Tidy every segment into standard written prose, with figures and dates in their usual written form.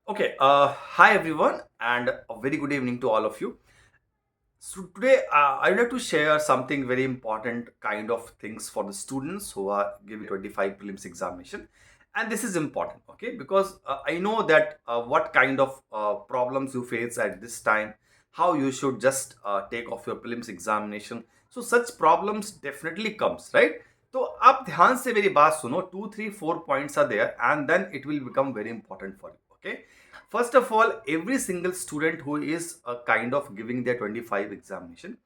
Okay, hi everyone, and a very good evening to all of you. So today, I would like to share something very important kind of things for the students who are giving 25 prelims examination, and this is important, okay? Because I know that what kind of problems you face at this time, how you should just take off your prelims examination. So such problems definitely comes, right? तो आप ध्यान से मेरी बात सुनो. 2 3 4 points are there, and then it will become very important for you. Okay. First of all, every single student who is kind of giving their 25 examination,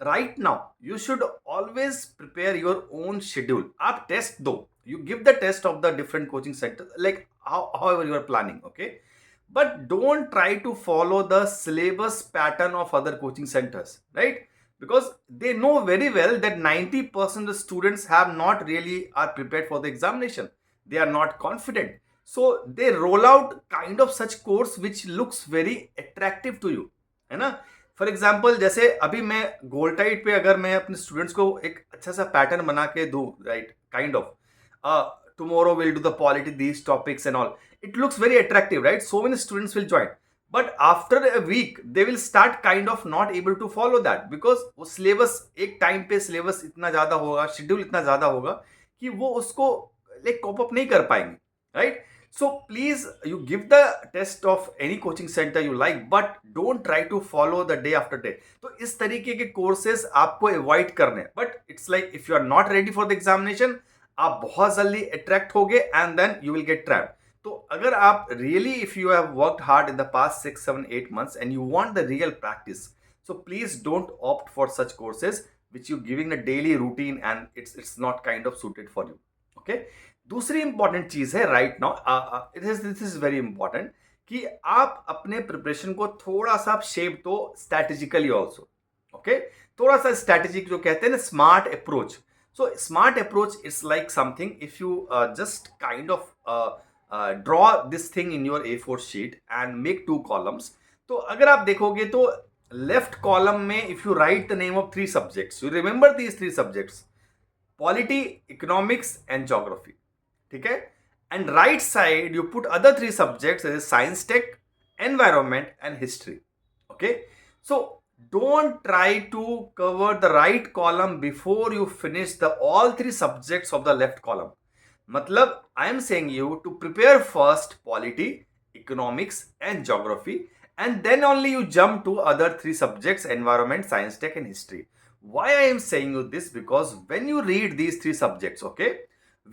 right now you should always prepare your own schedule. आप test दो, you give the test of the different coaching centers, like however you are planning, okay? But don't try to follow the syllabus pattern of other coaching centers, right? Because they know very well that 90% of the students have not really are prepared for the examination. They are not confident, so they roll out kind of such course which looks very attractive to you, है ना? For example, जैसे अभी मैं गोल्टाइट पे अगर मैं अपने students को एक अच्छा सा पैटर्न बना के दूं, right, kind of tomorrow we'll do the polity, these topics and all, it looks very attractive, right? So many students will join, but after a week they will start kind of not able to follow that, because वो syllabus एक time पे syllabus इतना ज्यादा होगा, schedule इतना ज्यादा होगा कि वो उसको लाइक कॉप अप नहीं कर पाएंगे, right? So please, you give the test of any coaching center you like, but don't try to follow the day after day. तो इस तरीके के कोर्सेज आपको अवॉइड करने हैं. But it's like if you are not ready for the examination, आप बहुत जल्दी अट्रैक्ट होगे and then you will get trapped. तो अगर आप really, if you have worked hard in the past 6 7 8 months and you want the real practice, so please don't opt for such courses which you giving a daily routine and it's not kind of suited for you. Okay. दूसरी important चीज है right now, this is very important, कि आप अपने preparation को थोड़ा सा shape दो स्ट्रैटेजिकली ऑल्सो. ओके, थोड़ा सा स्ट्रैटेजिक जो कहते हैं ना, smart approach. So smart approach it's like something, if you just kind of draw this thing in your A4 sheet and make 2 columns. तो अगर आप देखोगे तो लेफ्ट कॉलम में if you write the name of 3 subjects, you remember these 3 subjects: polity, economics and geography. ठीक है? And right side you put other 3 subjects, science, tech, environment and history. Okay, so don't try to cover the right column before you finish the all 3 subjects of the left column. मतलब I am saying you to prepare first polity, economics and geography, and then only you jump to other 3 subjects: environment, science, tech and history. Why I am saying you this? Because when you read these 3 subjects, okay,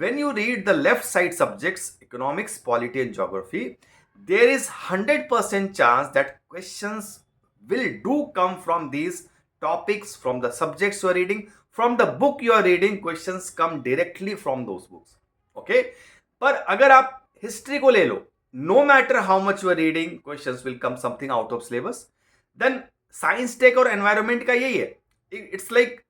when you read the left side subjects, economics, polity and geography, there is 100% chance that questions will do come from these topics, from the subjects you are reading, from the book you are reading. Questions come directly from those books. Okay. पर अगर आप history को ले लो, no matter how much you are reading, questions will come something out of syllabus. Then science, tech और environment का यही है. इट्स लाइक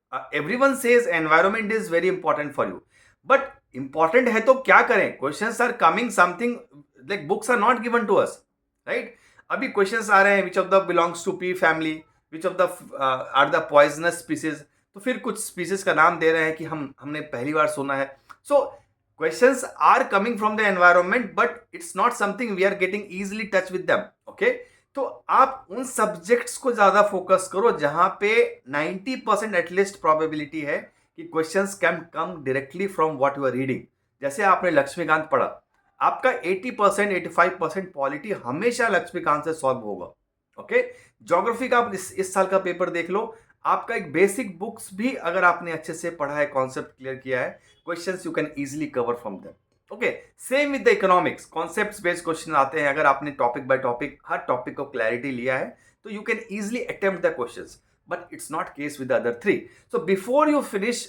everyone says environment is very important for you, but important है तो क्या करें? Questions are coming something like books are not given to us, right? अभी क्वेश्चंस आ रहे हैं, which of the belongs to P family, which of the are the poisonous species. तो फिर कुछ स्पीसीज का नाम दे रहे हैं कि हमने पहली बार सुना है. So questions are coming from the environment, but it's not something we are getting easily touch with them. Okay, तो आप उन सब्जेक्ट्स को ज्यादा फोकस करो जहां पे 90% एटलीस्ट प्रोबेबिलिटी है कि questions can come directly from what you are reading. जैसे आपने लक्ष्मीकांत पढ़ा, आपका 80% 85% पॉलिटी हमेशा लक्ष्मीकांत से सॉल्व होगा. ओके, ज्योग्राफी का आप इस साल का पेपर देख लो, आपका एक बेसिक बुक्स भी अगर आपने अच्छे से पढ़ा है, कॉन्सेप्ट क्लियर किया है, questions you can easily cover from them. Okay, same with the economics, concepts based question आते हैं. अगर आपने topic by topic her topic को क्लैरिटी लिया है तो you can easily attempt the questions. But it's not case with the other 3. So before you finish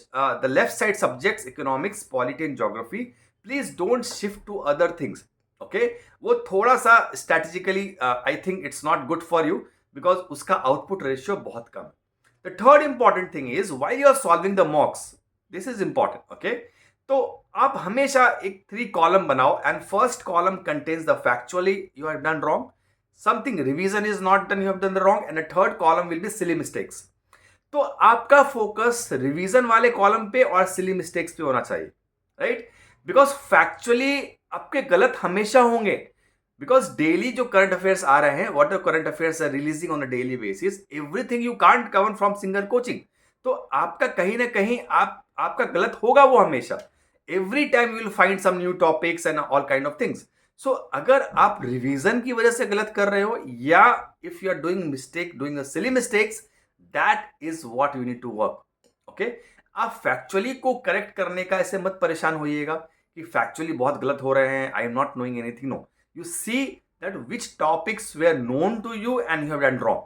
the left side subjects, economics, polity and geography, please don't shift to other things. Okay, वो थोड़ा सा strategically I think it's not good for you, because उसका output ratio बहुत कम. The third important thing is while you are solving the mocks, this is important. Okay, तो आप हमेशा एक 3 column बनाओ, and first column contains the factually you have done wrong, something revision is not done, you have done the wrong, and the third column will be silly mistakes. तो आपका focus revision वाले column पे और silly mistakes पे होना चाहिए, right? Because factually आपके गलत हमेशा होंगे, बिकॉज डेली जो करंट अफेयर्स आ रहे हैं, what are current affairs are releasing on a daily basis, everything you can't cover from single coaching. तो आपका कहीं ना कहीं आपका गलत होगा वो हमेशा. Every time you will find some new topics and all kind of things. So अगर आप रिवीजन की वजह से गलत कर रहे हो, या if you are doing mistake, doing silly mistakes, that is what you need to work. Okay, आप फैक्चुअली को करेक्ट करने का ऐसे मत परेशान होइएगा कि फैक्चुअली बहुत गलत हो रहे हैं, I am not knowing anything. No, you see that which topics were known to you and you have done wrong.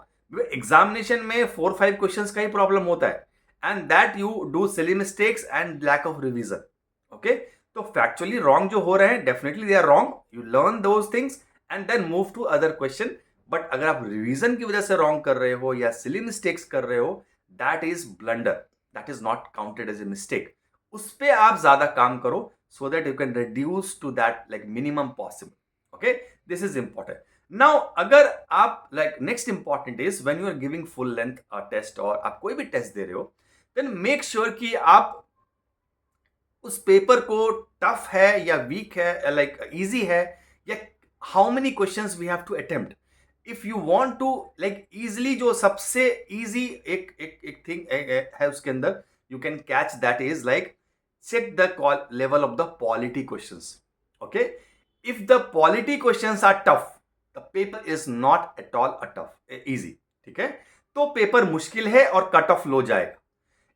Examination में 4-5 क्वेश्चंस का ही प्रॉब्लम होता है, and that you do silly mistakes and lack of revision. Okay, तो factually wrong जो हो रहे हैं, definitely they are wrong. You learn those things and then move to other question. But अगर आप रिवीजन की वजह से रॉन्ग कर रहे हो या सिली मिस्टेक्स कर रहे हो, that is blunder, that is not counted as a mistake. उस पर आप ज्यादा काम करो so that you can reduce to that like minimum possible. Okay, this is important. Now अगर आप like next important is when you are giving full length test और आप कोई भी टेस्ट दे रहे हो, then make sure कि आप उस पेपर को टफ है या वीक है, लाइक इजी है, या how many questions we have to attempt. If you want to like easily, जो सबसे इजी एक एक एक थिंग है उसके अंदर you can catch, that is like check the level of the polity questions. Okay, if the polity questions are tough, the paper is not at all a tough easy. ठीक है, तो paper मुश्किल है और cut of low जाएगा.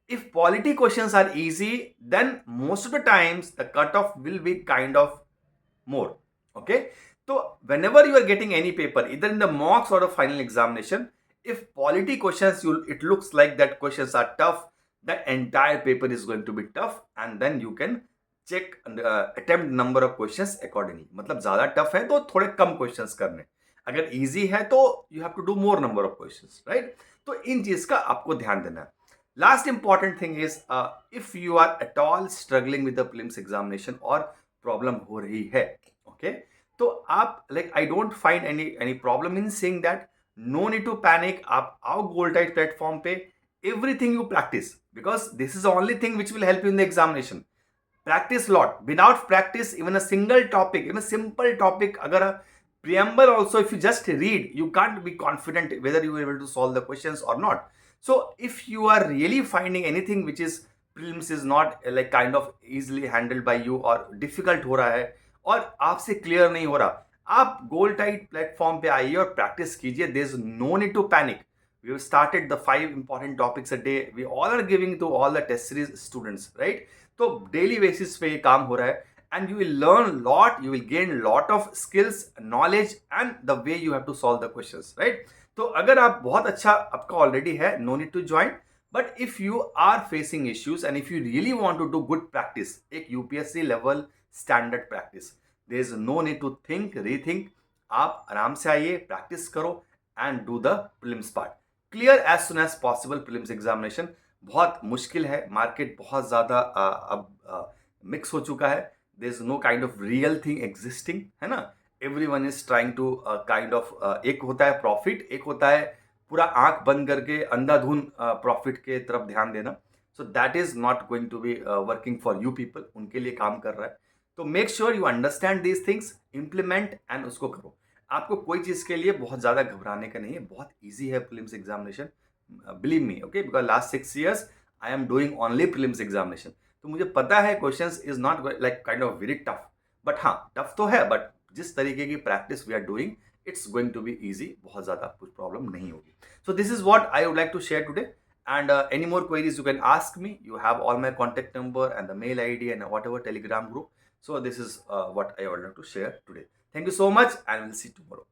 if polity questions are easy, then most of the times the cutoff will be kind of more. Okay, so whenever you are getting any paper, either in the mocks or the final examination, if polity questions, it looks like that questions are tough, the entire paper is going to be tough, and then you can check attempt number of questions accordingly. मतलब ज्यादा tough है तो थोड़े कम questions करने, अगर easy है तो you have to do more number of questions, right. तो इन चीज का आपको ध्यान देना है. Last important thing is, if you are at all struggling with the prelims examination और प्रॉब्लम हो रही है, ओके, तो आप like I don't find any problem in saying that no need to panic. आप आओ गोल्ड टाइट प्लेटफॉर्म पे, everything you practice, because this is the only thing which will help you in the examination. Practice lot. Without practice, even a single topic, even a simple topic, agar a preamble also, if you just read, you can't be confident whether you are able to solve the questions or not. So if you are really finding anything which is prelims is not like kind of easily handled by you, or difficult हो रहा है और आपसे clear नहीं हो रहा, आप gold टाइट प्लेटफॉर्म पे आइए और प्रैक्टिस कीजिए. There is no need to panic. We have started the 5 important topics a day. We all are giving to all the test series students, right? तो daily basis पे ये काम हो रहा है, and you will learn lot, you will gain lot of skills, knowledge, and the way you have to solve the questions, right? तो अगर आप बहुत अच्छा आपका already है, no need to join. But if you are facing issues and if you really want to do good practice, एक UPSC level standard practice, there is no need to think, rethink. आप आराम से आइए, practice करो and do the prelims part. Clear as soon as possible. Prelims examination बहुत मुश्किल है, market बहुत ज़्यादा अब मिक्स हो चुका है. There is no kind of real thing existing, है ना. Everyone is trying to kind of, एक होता है प्रॉफिट, एक होता है पूरा आंख बंद करके अंधाधुन प्रॉफिट के तरफ ध्यान देना. So that is not going to be working for you people. उनके लिए काम कर रहा है. तो make sure you understand these things, implement and उसको करो. आपको कोई चीज़ के लिए बहुत ज़्यादा घबराने का नहीं है, बहुत इजी है prelims examination, believe me. Okay, because last 6 years I am doing only prelims examination. तो मुझे पता है questions is not like kind of very tough, but हाँ टफ तो है, बट जिस तरीके की practice we are doing, it's going to be easy. बहुत ज़्यादा कुछ प्रॉब्लम नहीं होगी. So this is what I would like to share today. And any more queries you can ask me. You have all my contact number and the mail ID and whatever Telegram group. So this is what I would like to share today. Thank you so much, and we'll see you tomorrow.